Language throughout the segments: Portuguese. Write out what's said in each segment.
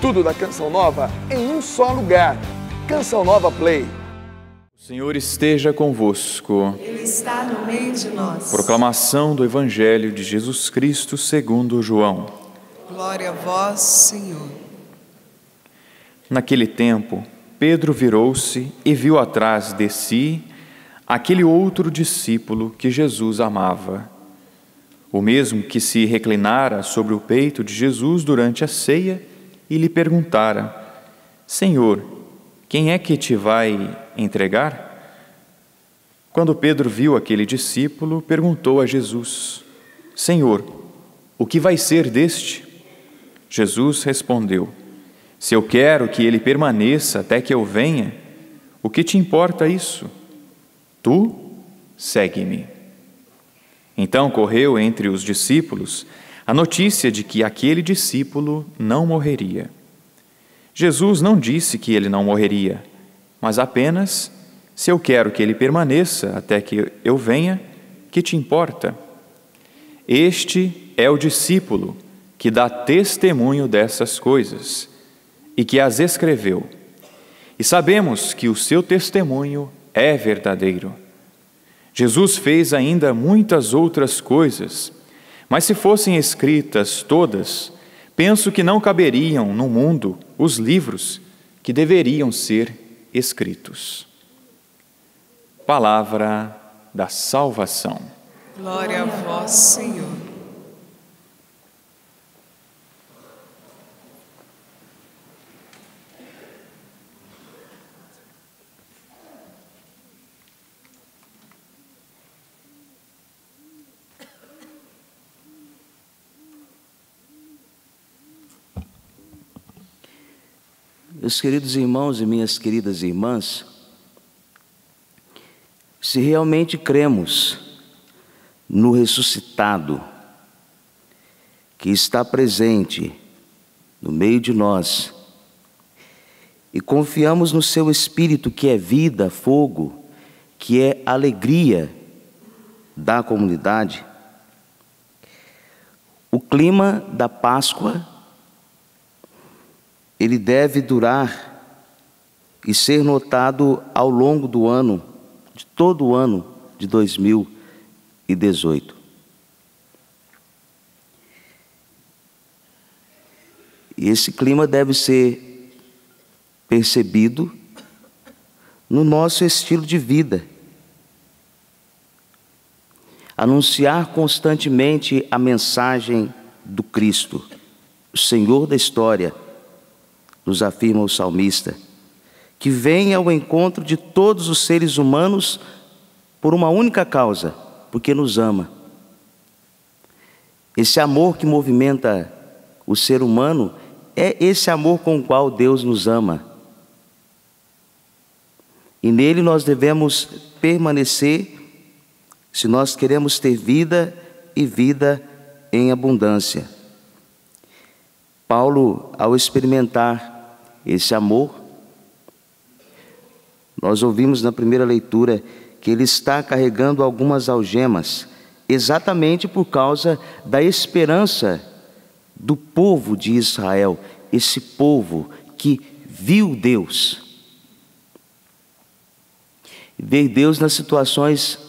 Tudo da Canção Nova em um só lugar. Canção Nova Play. O Senhor esteja convosco. Ele está no meio de nós. Proclamação do Evangelho de Jesus Cristo segundo João. Glória a vós, Senhor. Naquele tempo, Pedro virou-se e viu atrás de si aquele outro discípulo que Jesus amava. O mesmo que se reclinara sobre o peito de Jesus durante a ceia e lhe perguntara: Senhor, quem é que te vai entregar? Quando Pedro viu aquele discípulo, perguntou a Jesus: Senhor, o que vai ser deste? Jesus respondeu: Se eu quero que ele permaneça até que eu venha, o que te importa isso? Tu segue-me. Então correu entre os discípulos a notícia de que aquele discípulo não morreria. Jesus não disse que ele não morreria, mas apenas: se eu quero que ele permaneça até que eu venha, que te importa? Este é o discípulo que dá testemunho dessas coisas e que as escreveu. E sabemos que o seu testemunho é verdadeiro. Jesus fez ainda muitas outras coisas, mas se fossem escritas todas, penso que não caberiam no mundo os livros que deveriam ser escritos. Palavra da salvação. Glória a vós, Senhor. Meus queridos irmãos e minhas queridas irmãs, se realmente cremos no ressuscitado, que está presente no meio de nós, e confiamos no seu Espírito, que é vida, fogo, que é alegria da comunidade, o clima da Páscoa, ele deve durar e ser notado ao longo do ano, de todo o ano de 2018. E esse clima deve ser percebido no nosso estilo de vida. Anunciar constantemente a mensagem do Cristo, o Senhor da história, nos afirma o salmista, que vem ao encontro de todos os seres humanos por uma única causa, porque nos ama. Esse amor que movimenta o ser humano é esse amor com o qual Deus nos ama. E nele nós devemos permanecer se nós queremos ter vida e vida em abundância. Paulo, ao experimentar esse amor, nós ouvimos na primeira leitura que ele está carregando algumas algemas, exatamente por causa da esperança do povo de Israel, esse povo que viu Deus. Ver Deus nas situações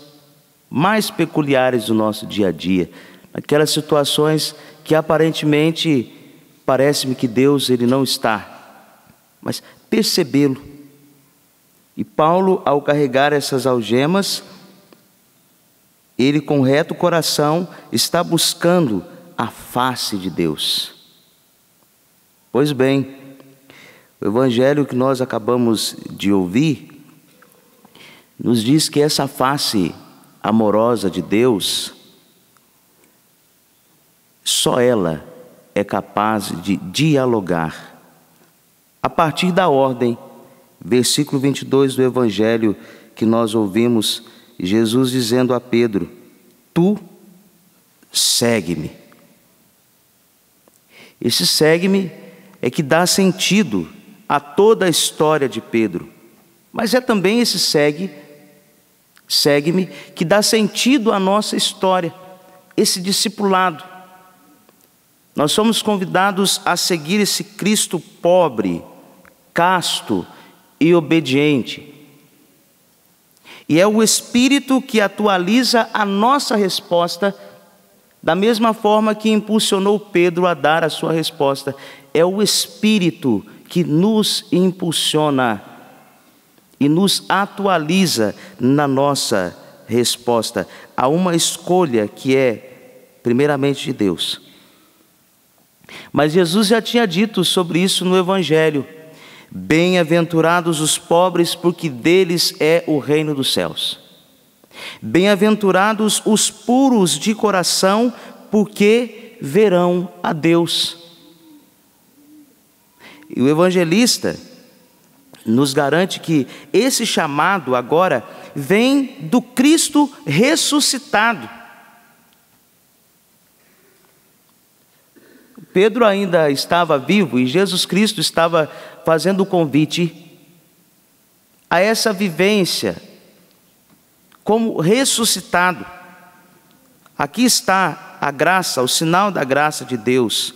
mais peculiares do nosso dia a dia, aquelas situações que aparentemente parece-me que Deus ele não está, mas percebê-lo. E Paulo, ao carregar essas algemas, ele com reto coração está buscando a face de Deus. Pois bem, o evangelho que nós acabamos de ouvir nos diz que essa face amorosa de Deus, só ela é capaz de dialogar. A partir da ordem, versículo 22 do Evangelho que nós ouvimos, Jesus dizendo a Pedro: Tu segue-me. Esse segue-me é que dá sentido a toda a história de Pedro, mas é também esse segue-me que dá sentido à nossa história, esse discipulado. Nós somos convidados a seguir esse Cristo pobre, casto e obediente. E é o Espírito que atualiza a nossa resposta, da mesma forma que impulsionou Pedro a dar a sua resposta. É o Espírito que nos impulsiona e nos atualiza na nossa resposta a uma escolha que é primeiramente de Deus. Mas Jesus já tinha dito sobre isso no Evangelho: bem-aventurados os pobres, porque deles é o reino dos céus. Bem-aventurados os puros de coração, porque verão a Deus. E o evangelista nos garante que esse chamado agora vem do Cristo ressuscitado. Pedro ainda estava vivo e Jesus Cristo estava fazendo o convite a essa vivência como ressuscitado. Aqui está a graça, o sinal da graça de Deus.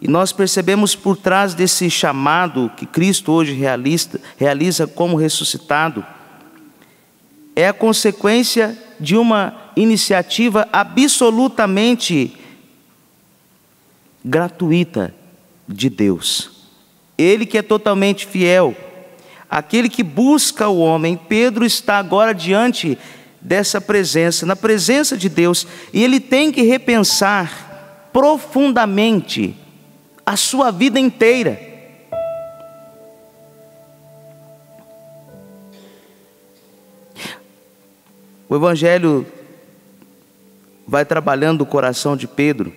E nós percebemos por trás desse chamado que Cristo hoje realiza como ressuscitado, é a consequência de uma iniciativa absolutamente gratuita de Deus. Ele que é totalmente fiel, aquele que busca o homem. Pedro está agora diante dessa presença, na presença de Deus, e ele tem que repensar profundamente a sua vida inteira. O Evangelho vai trabalhando o coração de Pedro,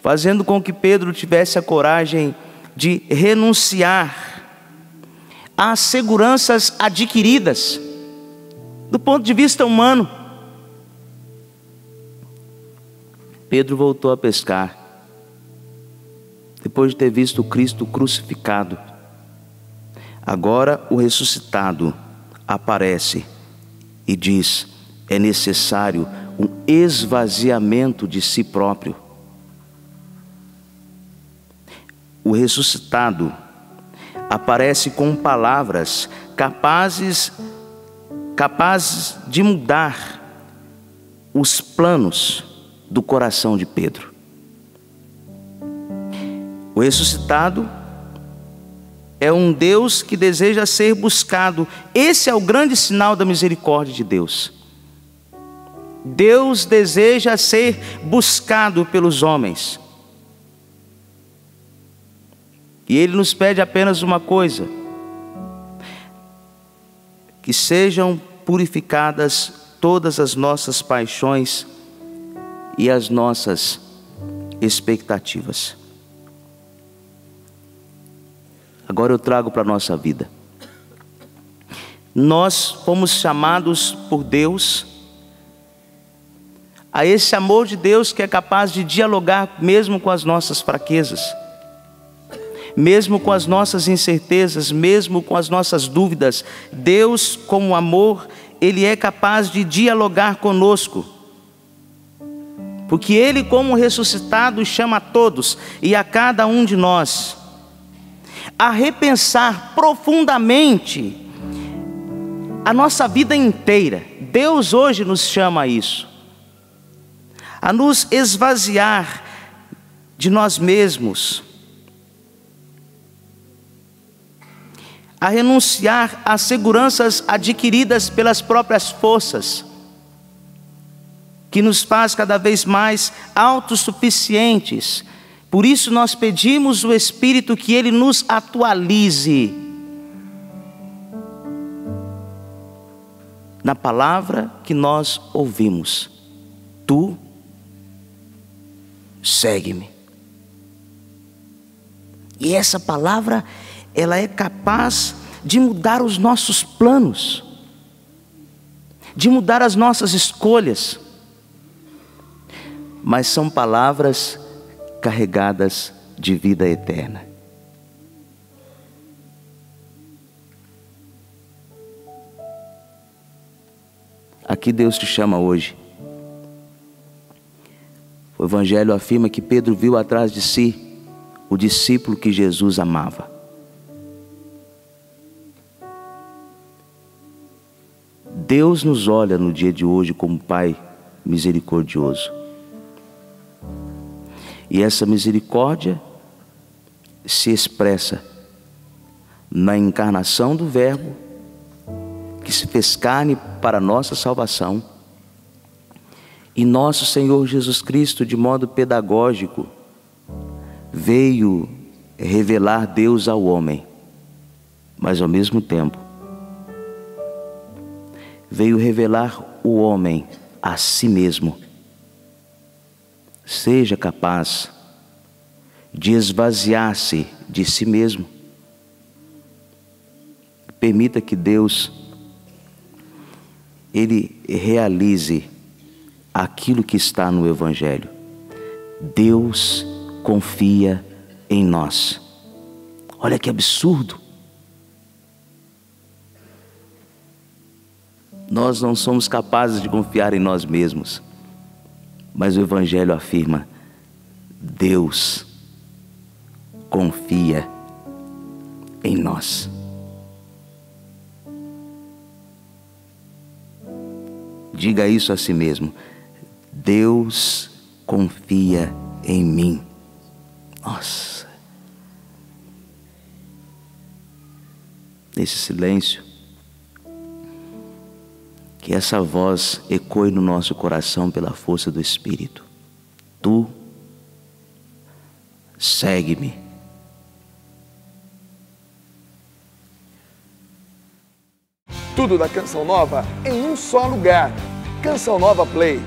fazendo com que Pedro tivesse a coragem de renunciar às seguranças adquiridas do ponto de vista humano. Pedro voltou a pescar, depois de ter visto Cristo crucificado. Agora o ressuscitado aparece e diz: é necessário um esvaziamento de si próprio. O ressuscitado aparece com palavras capazes de mudar os planos do coração de Pedro. O ressuscitado é um Deus que deseja ser buscado. Esse é o grande sinal da misericórdia de Deus. Deus deseja ser buscado pelos homens. E Ele nos pede apenas uma coisa: que sejam purificadas todas as nossas paixões e as nossas expectativas. Agora eu trago para a nossa vida. Nós fomos chamados por Deus a esse amor de Deus que é capaz de dialogar mesmo com as nossas fraquezas, mesmo com as nossas incertezas, mesmo com as nossas dúvidas. Deus, como amor, Ele é capaz de dialogar conosco, porque Ele, como ressuscitado, chama a todos e a cada um de nós a repensar profundamente a nossa vida inteira. Deus hoje nos chama a isso, a nos esvaziar de nós mesmos, a renunciar às seguranças adquiridas pelas próprias forças, que nos faz cada vez mais autossuficientes. Por isso nós pedimos o Espírito que Ele nos atualize na palavra que nós ouvimos: tu segue-me. E essa palavra, ela é capaz de mudar os nossos planos, de mudar as nossas escolhas, mas são palavras carregadas de vida eterna. Aqui Deus te chama hoje O Evangelho afirma que Pedro viu atrás de si o discípulo que Jesus amava. Deus nos olha no dia de hoje como Pai misericordioso. E essa misericórdia se expressa na encarnação do Verbo, que se fez carne para a nossa salvação, e nosso Senhor Jesus Cristo, de modo pedagógico, veio revelar Deus ao homem, mas ao mesmo tempo veio revelar o homem a si mesmo. Seja capaz de esvaziar-se de si mesmo. Permita que Deus, Ele realize aquilo que está no Evangelho. Deus confia em nós. Olha que absurdo. Nós não somos capazes de confiar em nós mesmos, mas o Evangelho afirma: Deus confia em nós. Diga isso a si mesmo: Deus confia em mim. Nossa! Nesse silêncio, que essa voz ecoe no nosso coração pela força do Espírito. Tu segue-me. Tudo da Canção Nova em um só lugar. Canção Nova Play.